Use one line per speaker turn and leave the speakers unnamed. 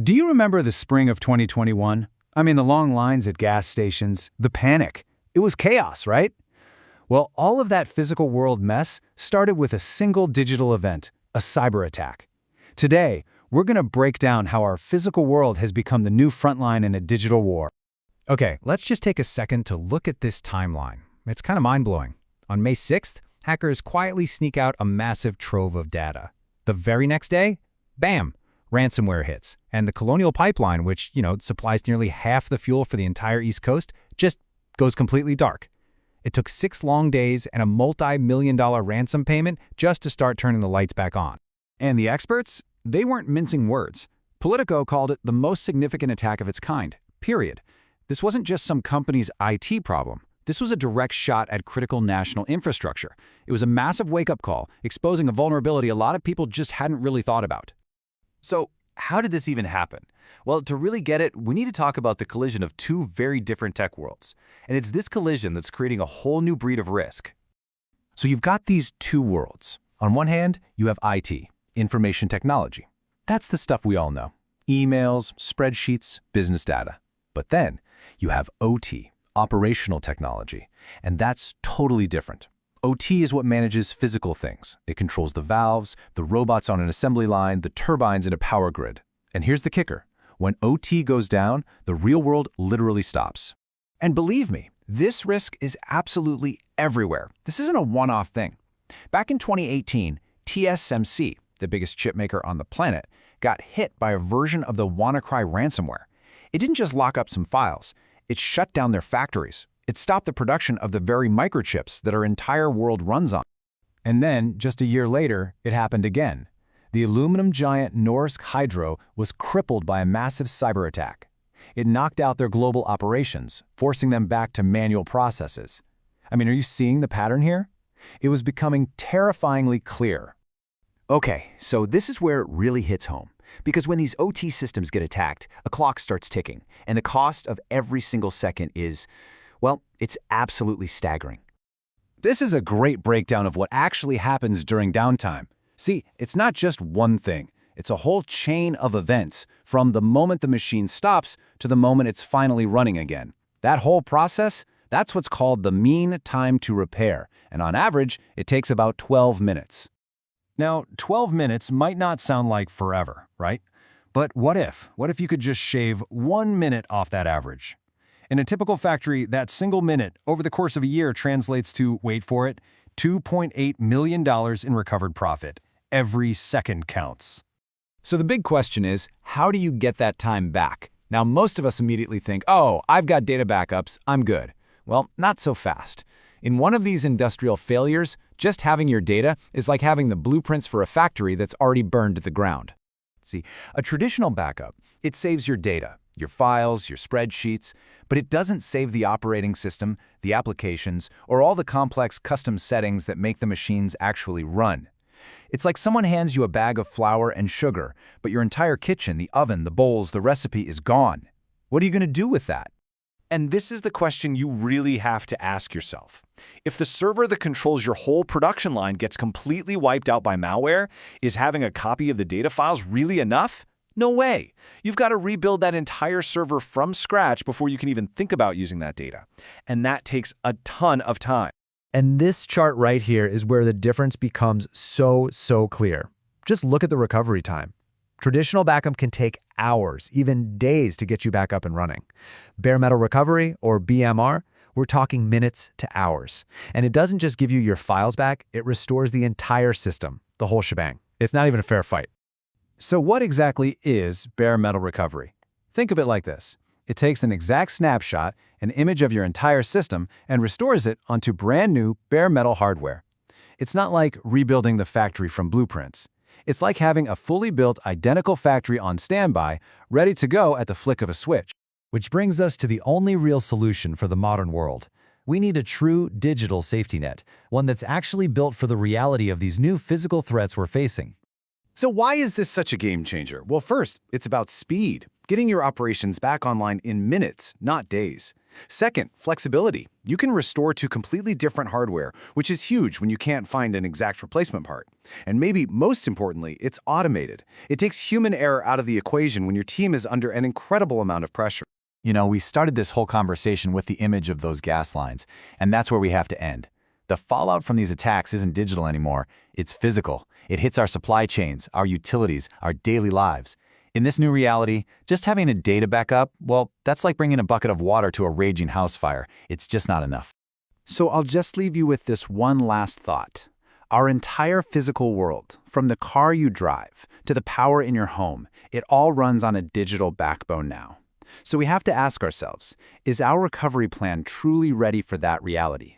Do you remember the spring of 2021? I mean, the long lines at gas stations, the panic. It was chaos, right? Well, all of that physical world mess started with a single digital event, a cyber attack. Today, we're going to break down how our physical world has become the new front line in a digital war.
Okay, let's just take a second to look at this timeline. It's kind of mind-blowing. On May 6th, hackers quietly sneak out a massive trove of data. The very next day, bam, ransomware hits. And the Colonial Pipeline, which, supplies nearly half the fuel for the entire East Coast, just goes completely dark. It took 6 long days and a multi-million-dollar ransom payment just to start turning the lights back on.
And the experts? They weren't mincing words. Politico called it the most significant attack of its kind, period. This wasn't just some company's IT problem. This was a direct shot at critical national infrastructure. It was a massive wake-up call, exposing a vulnerability a lot of people just hadn't really thought about.
So, how did this even happen? Well, to really get it, we need to talk about the collision of two very different tech worlds. And it's this collision that's creating a whole new breed of risk.
So you've got these two worlds. On one hand, you have IT, information technology. That's the stuff we all know. Emails, spreadsheets, business data. But then, you have OT, operational technology, and that's totally different. OT is what manages physical things. It controls the valves, the robots on an assembly line, the turbines in a power grid. And here's the kicker. When OT goes down, the real world literally stops.
And believe me, this risk is absolutely everywhere. This isn't a one-off thing. Back in 2018, TSMC, the biggest chip maker on the planet, got hit by a version of the WannaCry ransomware. It didn't just lock up some files. It shut down their factories. It stopped the production of the very microchips that our entire world runs on.
And then, just a year later, it happened again. The aluminum giant Norsk Hydro was crippled by a massive cyber attack. It knocked out their global operations, forcing them back to manual processes. I mean, are you seeing the pattern here? It was becoming terrifyingly clear.
Okay, so this is where it really hits home. Because when these OT systems get attacked, a clock starts ticking, and the cost of every single second is, well, it's absolutely staggering.
This is a great breakdown of what actually happens during downtime. See, it's not just one thing. It's a whole chain of events, from the moment the machine stops to the moment it's finally running again. That whole process, that's what's called the mean time to repair, and on average, it takes about 12 minutes. Now, 12 minutes might not sound like forever, right? But what if? What if you could just shave 1 minute off that average? In a typical factory, that single minute over the course of a year translates to, wait for it, $2.8 million in recovered profit. Every second counts.
So the big question is, how do you get that time back? Now, most of us immediately think, oh, I've got data backups, I'm good. Well, not so fast. In one of these industrial failures, just having your data is like having the blueprints for a factory that's already burned to the ground.
See, a traditional backup, it saves your data, your files, your spreadsheets, but it doesn't save the operating system, the applications, or all the complex custom settings that make the machines actually run. It's like someone hands you a bag of flour and sugar, but your entire kitchen, the oven, the bowls, the recipe is gone. What are you going to do with that?
And this is the question you really have to ask yourself. If the server that controls your whole production line gets completely wiped out by malware, is having a copy of the data files really enough? No way. You've got to rebuild that entire server from scratch before you can even think about using that data. And that takes a ton of time.
And this chart right here is where the difference becomes so clear. Just look at the recovery time. Traditional backup can take hours, even days to get you back up and running. Bare metal recovery, or BMR, we're talking minutes to hours. And it doesn't just give you your files back, it restores the entire system, the whole shebang. It's not even a fair fight.
So what exactly is bare metal recovery? Think of it like this. It takes an exact snapshot, an image of your entire system, and restores it onto brand new bare metal hardware. It's not like rebuilding the factory from blueprints. It's like having a fully built, identical factory on standby, ready to go at the flick of a switch.
Which brings us to the only real solution for the modern world. We need a true digital safety net, one that's actually built for the reality of these new physical threats we're facing.
So why is this such a game changer? Well, first, it's about speed.
getting your operations back online in minutes, not days. Second, flexibility. You can restore to completely different hardware, which is huge when you can't find an exact replacement part. And maybe most importantly, it's automated. It takes human error out of the equation when your team is under an incredible amount of pressure.
You know, we started this whole conversation with the image of those gas lines, and that's where we have to end. The fallout from these attacks isn't digital anymore, it's physical. It hits our supply chains, our utilities, our daily lives. In this new reality, just having a data backup, well, that's like bringing a bucket of water to a raging house fire. It's just not enough.
So I'll just leave you with this one last thought. Our entire physical world, from the car you drive to the power in your home, it all runs on a digital backbone now. So we have to ask ourselves, is our recovery plan truly ready for that reality?